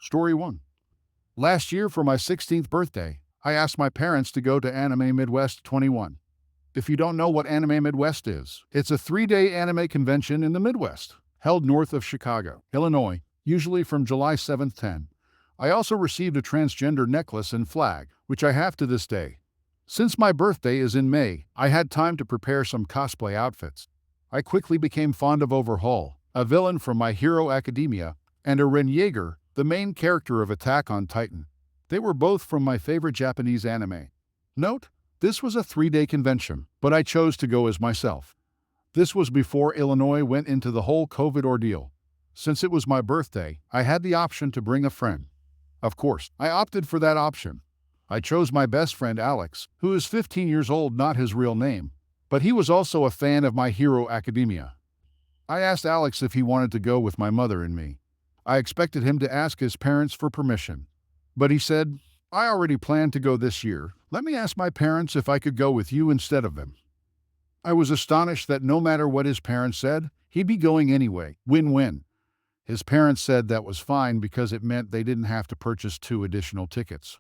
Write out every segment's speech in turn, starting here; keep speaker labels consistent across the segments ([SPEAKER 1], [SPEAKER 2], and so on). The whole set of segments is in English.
[SPEAKER 1] Story 1. Last year, for my 16th birthday, I asked my parents to go to Anime Midwest 21. If you don't know what Anime Midwest is, it's a 3-day anime convention in the Midwest, held north of Chicago, Illinois, usually from July 7th 10. I also received a transgender necklace and flag, which I have to this day. Since my birthday is in May, I had time to prepare some cosplay outfits. I quickly became fond of Overhaul, a villain from My Hero Academia, and Eren Yeager, the main character of Attack on Titan. They were both from my favorite Japanese anime. Note, this was a 3-day convention, but I chose to go as myself. This was before Illinois went into the whole COVID ordeal. Since it was my birthday, I had the option to bring a friend. Of course, I opted for that option. I chose my best friend Alex, who is 15 years old, not his real name, but he was also a fan of My Hero Academia. I asked Alex if he wanted to go with my mother and me. I expected him to ask his parents for permission, but he said, "I already planned to go this year. Let me ask my parents if I could go with you instead of them." I was astonished that no matter what his parents said, he'd be going anyway. Win-win. His parents said that was fine because it meant they didn't have to purchase 2 additional tickets.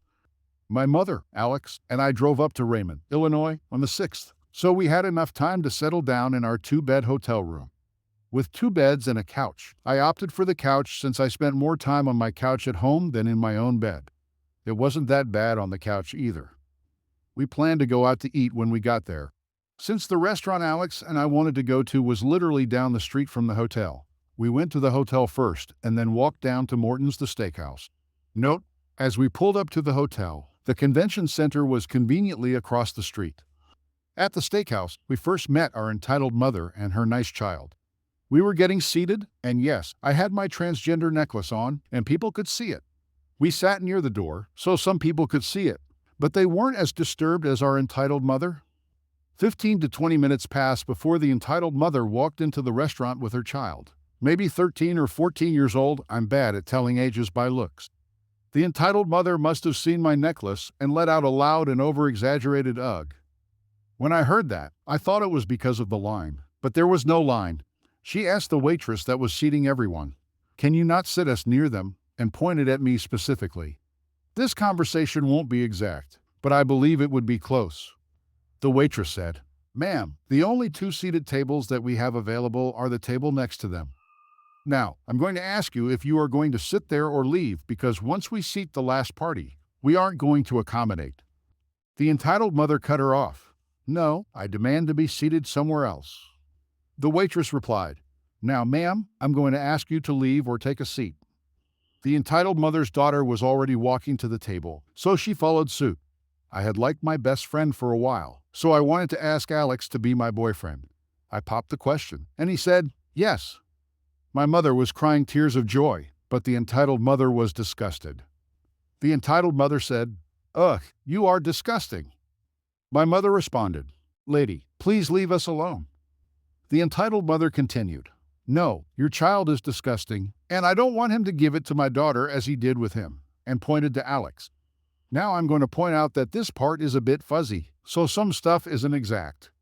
[SPEAKER 1] My mother, Alex, and I drove up to Raymond, Illinois, on the 6th, so we had enough time to settle down in our 2-bed hotel room. With 2 beds and a couch, I opted for the couch since I spent more time on my couch at home than in my own bed. It wasn't that bad on the couch either. We planned to go out to eat when we got there, since the restaurant Alex and I wanted to go to was literally down the street from the hotel. We went to the hotel first and then walked down to Morton's the Steakhouse. Note, as we pulled up to the hotel, the convention center was conveniently across the street. At the steakhouse, we first met our entitled mother and her nice child. We were getting seated, and yes, I had my transgender necklace on, and people could see it. We sat near the door, so some people could see it, but they weren't as disturbed as our entitled mother. 15 to 20 minutes passed before the entitled mother walked into the restaurant with her child. Maybe 13 or 14 years old, I'm bad at telling ages by looks. The entitled mother must have seen my necklace and let out a loud and over-exaggerated ugh. When I heard that, I thought it was because of the line, but there was no line. She asked the waitress that was seating everyone, "Can you not sit us near them?" and pointed at me specifically. This conversation won't be exact, but I believe it would be close. The waitress said, "Ma'am, the only 2 seated tables that we have available are the table next to them. Now, I'm going to ask you if you are going to sit there or leave because once we seat the last party, we aren't going to accommodate." The entitled mother cut her off. "No, I demand to be seated somewhere else." The waitress replied, "Now, ma'am, I'm going to ask you to leave or take a seat." The entitled mother's daughter was already walking to the table, so she followed suit. I had liked my best friend for a while, so I wanted to ask Alex to be my boyfriend. I popped the question, and he said, "Yes." My mother was crying tears of joy, but the entitled mother was disgusted. The entitled mother said, "Ugh, you are disgusting." My mother responded, "Lady, please leave us alone." The entitled mother continued, "No, your child is disgusting, and I don't want him to give it to my daughter as he did with him," and pointed to Alex. Now I'm going to point out that this part is a bit fuzzy, so some stuff isn't exact.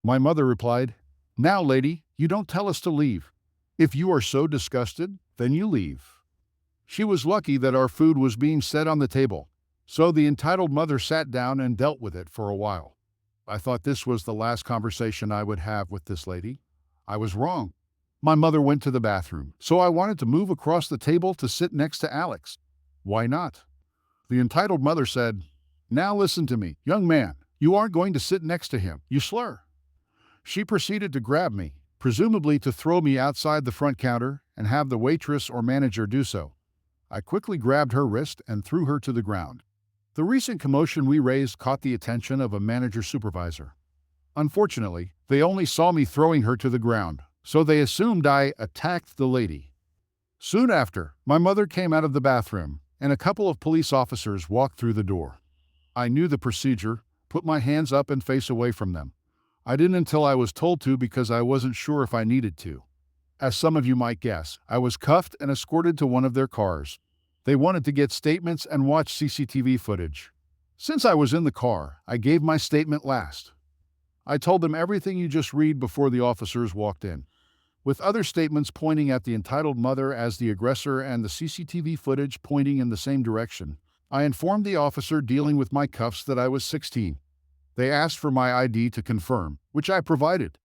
[SPEAKER 1] My mother replied, "Now, lady, you don't tell us to leave. If you are so disgusted, then you leave." She was lucky that our food was being set on the table, so the entitled mother sat down and dealt with it for a while. I thought this was the last conversation I would have with this lady. I was wrong. My mother went to the bathroom, so I wanted to move across the table to sit next to Alex. Why not? The entitled mother said, "Now listen to me, young man. You aren't going to sit next to him, you slur." She proceeded to grab me, presumably to throw me outside the front counter and have the waitress or manager do so. I quickly grabbed her wrist and threw her to the ground. The recent commotion we raised caught the attention of a manager-supervisor. Unfortunately, they only saw me throwing her to the ground, so they assumed I attacked the lady. Soon after, my mother came out of the bathroom, and a couple of police officers walked through the door. I knew the procedure, put my hands up and face away from them. I didn't until I was told to because I wasn't sure if I needed to. As some of you might guess, I was cuffed and escorted to one of their cars. They wanted to get statements and watch CCTV footage. Since I was in the car, I gave my statement last. I told them everything you just read before the officers walked in. with other statements pointing at the entitled mother as the aggressor and the CCTV footage pointing in the same direction. I informed the officer dealing with my cuffs that I was 16. They asked for my ID to confirm, which I provided.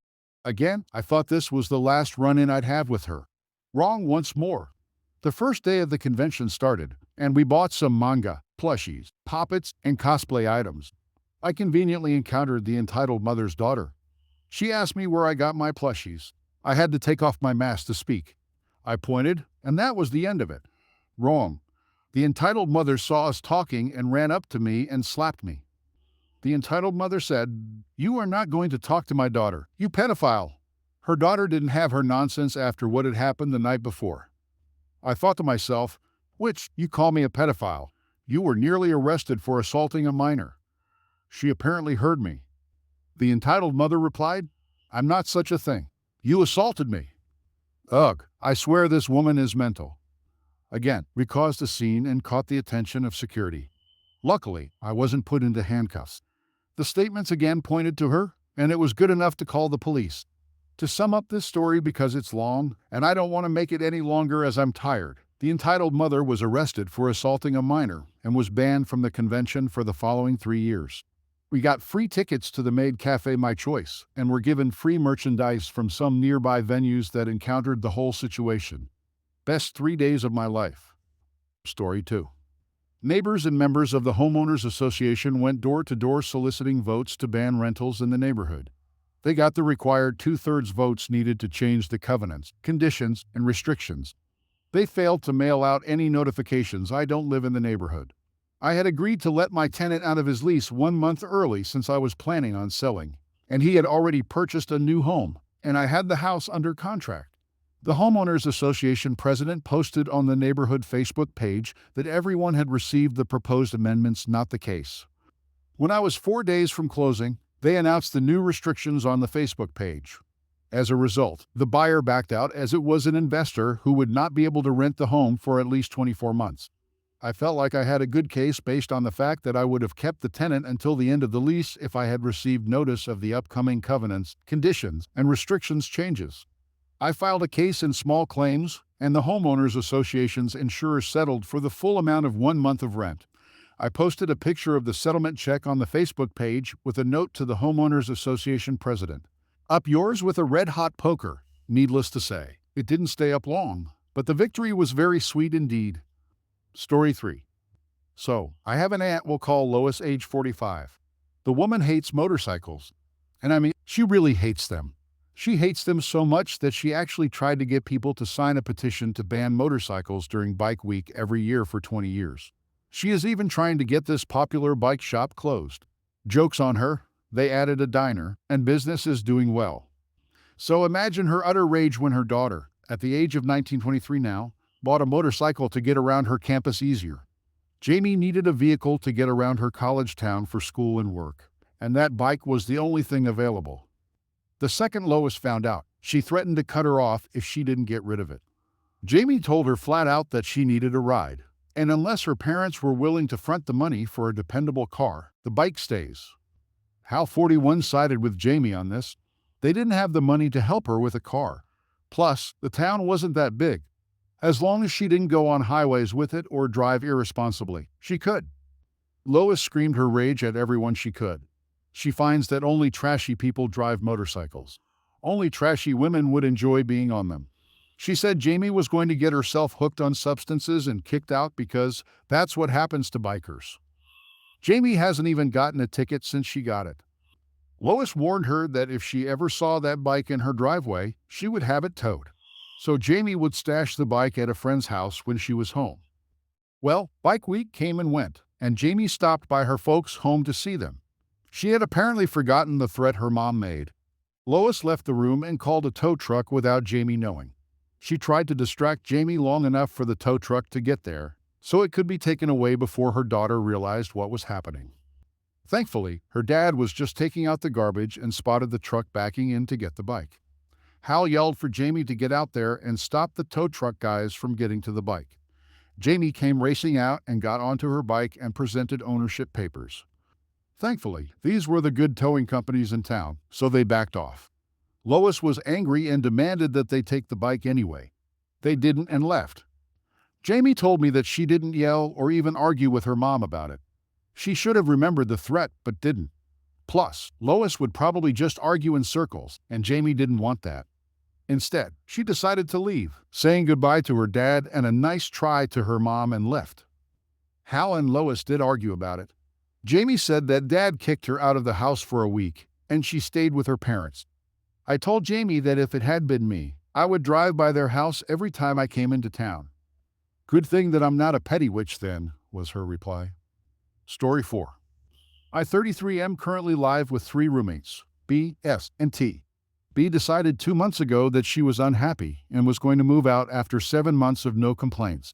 [SPEAKER 1] Again, I thought this was the last run-in I'd have with her. Wrong once more. The first day of the convention started, and we bought some manga, plushies, poppets, and cosplay items. I conveniently encountered the entitled mother's daughter. She asked me where I got my plushies. I had to take off my mask to speak. I pointed, and that was the end of it. Wrong. The entitled mother saw us talking and ran up to me and slapped me. The entitled mother said, "You are not going to talk to my daughter, you pedophile." Her daughter didn't have her nonsense after what had happened the night before. I thought to myself, "Which, you call me a pedophile? You were nearly arrested for assaulting a minor." She apparently heard me. The entitled mother replied, "I'm not such a thing. You assaulted me." Ugh, I swear this woman is mental. Again, we caused a scene and caught the attention of security. Luckily, I wasn't put into handcuffs. The statements again pointed to her, and it was good enough to call the police. To sum up this story, because it's long, and I don't want to make it any longer as I'm tired, the entitled mother was arrested for assaulting a minor and was banned from the convention for the following 3 years. We got free tickets to the Maid Cafe My Choice, and were given free merchandise from some nearby venues that encountered the whole situation. Best 3 days of my life. Story 2. Neighbors and members of the Homeowners Association went door to door soliciting votes to ban rentals in the neighborhood. They got the required 2/3 votes needed to change the covenants, conditions, and restrictions. They failed to mail out any notifications I don't live in the neighborhood. I had agreed to let my tenant out of his lease 1 month early since I was planning on selling, and he had already purchased a new home, and I had the house under contract. The Homeowners Association president posted on the neighborhood Facebook page that everyone had received the proposed amendments, not the case. When I was 4 days from closing, they announced the new restrictions on the Facebook page. As a result, the buyer backed out as it was an investor who would not be able to rent the home for at least 24 months. I felt like I had a good case based on the fact that I would have kept the tenant until the end of the lease if I had received notice of the upcoming covenants, conditions, and restrictions changes. I filed a case in small claims, and the Homeowners Association's insurer settled for the full amount of 1 month of rent. I posted a picture of the settlement check on the Facebook page with a note to the Homeowners Association president. Up yours with a red-hot poker. Needless to say, it didn't stay up long, but the victory was very sweet indeed. Story 3. So, I have an aunt we'll call Lois, age 45. The woman hates motorcycles. And I mean, she really hates them. She hates them so much that she actually tried to get people to sign a petition to ban motorcycles during Bike Week every year for 20 years. She is even trying to get this popular bike shop closed. Joke's on her, they added a diner, and business is doing well. So imagine her utter rage when her daughter, at the age of 1923 now, bought a motorcycle to get around her campus easier. Jamie needed a vehicle to get around her college town for school and work, and that bike was the only thing available. The second Lois found out, she threatened to cut her off if she didn't get rid of it. Jamie told her flat out that she needed a ride, and unless her parents were willing to front the money for a dependable car, the bike stays. Hal 41 sided with Jamie on this. They didn't have the money to help her with a car. Plus, the town wasn't that big. As long as she didn't go on highways with it or drive irresponsibly, she could. Lois screamed her rage at everyone she could. She finds that only trashy people drive motorcycles. Only trashy women would enjoy being on them. She said Jamie was going to get herself hooked on substances and kicked out because that's what happens to bikers. Jamie hasn't even gotten a ticket since she got it. Lois warned her that if she ever saw that bike in her driveway, she would have it towed. So Jamie would stash the bike at a friend's house when she was home. Well, Bike Week came and went, and Jamie stopped by her folks' home to see them. She had apparently forgotten the threat her mom made. Lois left the room and called a tow truck without Jamie knowing. She tried to distract Jamie long enough for the tow truck to get there, so it could be taken away before her daughter realized what was happening. Thankfully, her dad was just taking out the garbage and spotted the truck backing in to get the bike. Hal yelled for Jamie to get out there and stop the tow truck guys from getting to the bike. Jamie came racing out and got onto her bike and presented ownership papers. Thankfully, these were the good towing companies in town, so they backed off. Lois was angry and demanded that they take the bike anyway. They didn't and left. Jamie told me that she didn't yell or even argue with her mom about it. She should have remembered the threat, but didn't. Plus, Lois would probably just argue in circles, and Jamie didn't want that. Instead, she decided to leave, saying goodbye to her dad and a nice try to her mom, and left. Hal and Lois did argue about it. Jamie said that Dad kicked her out of the house for a week, and she stayed with her parents. I told Jamie that if it had been me, I would drive by their house every time I came into town. Good thing that I'm not a petty witch then, was her reply. Story 4. I 33 am currently live with 3 roommates, B, S, and T. B decided 2 months ago that she was unhappy and was going to move out after 7 months of no complaints.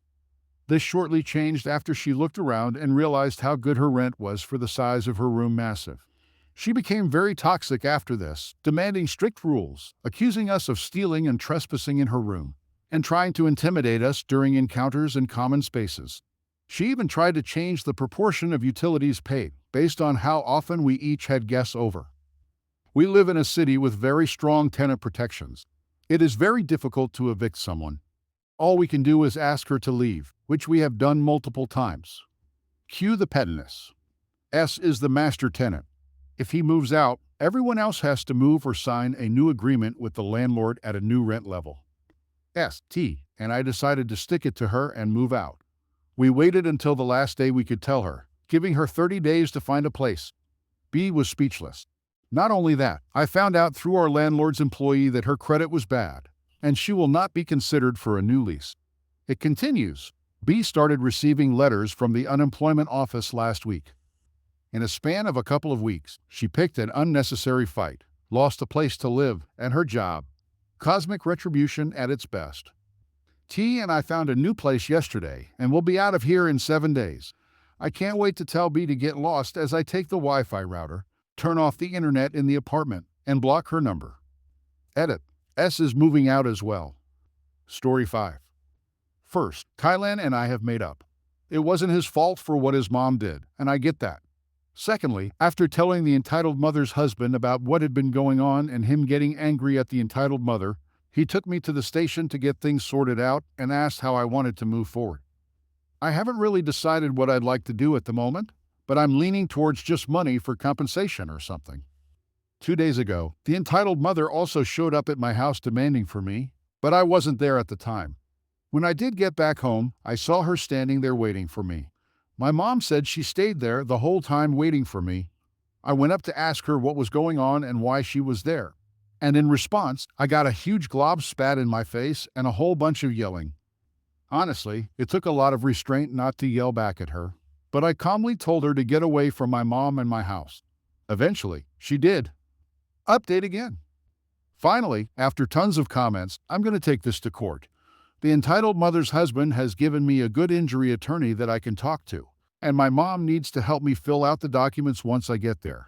[SPEAKER 1] This shortly changed after she looked around and realized how good her rent was for the size of her room. Massive. She became very toxic after this, demanding strict rules, accusing us of stealing and trespassing in her room, and trying to intimidate us during encounters in common spaces. She even tried to change the proportion of utilities paid based on how often we each had guests over. We live in a city with very strong tenant protections. It is very difficult to evict someone. All we can do is ask her to leave, which we have done multiple times. Cue the pettiness. S is the master tenant. If he moves out, everyone else has to move or sign a new agreement with the landlord at a new rent level. S, T, and I decided to stick it to her and move out. We waited until the last day we could tell her, giving her 30 days to find a place. B was speechless. Not only that, I found out through our landlord's employee that her credit was bad, and she will not be considered for a new lease. It continues. B started receiving letters from the unemployment office last week. In a span of a couple of weeks, she picked an unnecessary fight, lost a place to live, and her job. Cosmic retribution at its best. T and I found a new place yesterday, and we'll be out of here in 7 days. I can't wait to tell B to get lost as I take the Wi-Fi router, turn off the internet in the apartment, and block her number. Edit. S is moving out as well. Story 5. First, Kylan and I have made up. It wasn't his fault for what his mom did, and I get that. Secondly, after telling the entitled mother's husband about what had been going on and him getting angry at the entitled mother, he took me to the station to get things sorted out and asked how I wanted to move forward. I haven't really decided what I'd like to do at the moment, but I'm leaning towards just money for compensation or something. 2 days ago, the entitled mother also showed up at my house demanding for me, but I wasn't there at the time. When I did get back home, I saw her standing there waiting for me. My mom said she stayed there the whole time waiting for me. I went up to ask her what was going on and why she was there. And in response, I got a huge glob spat in my face and a whole bunch of yelling. Honestly, it took a lot of restraint not to yell back at her, but I calmly told her to get away from my mom and my house. Eventually, she did. Update again. Finally, after tons of comments, I'm going to take this to court. The entitled mother's husband has given me a good injury attorney that I can talk to, and my mom needs to help me fill out the documents once I get there.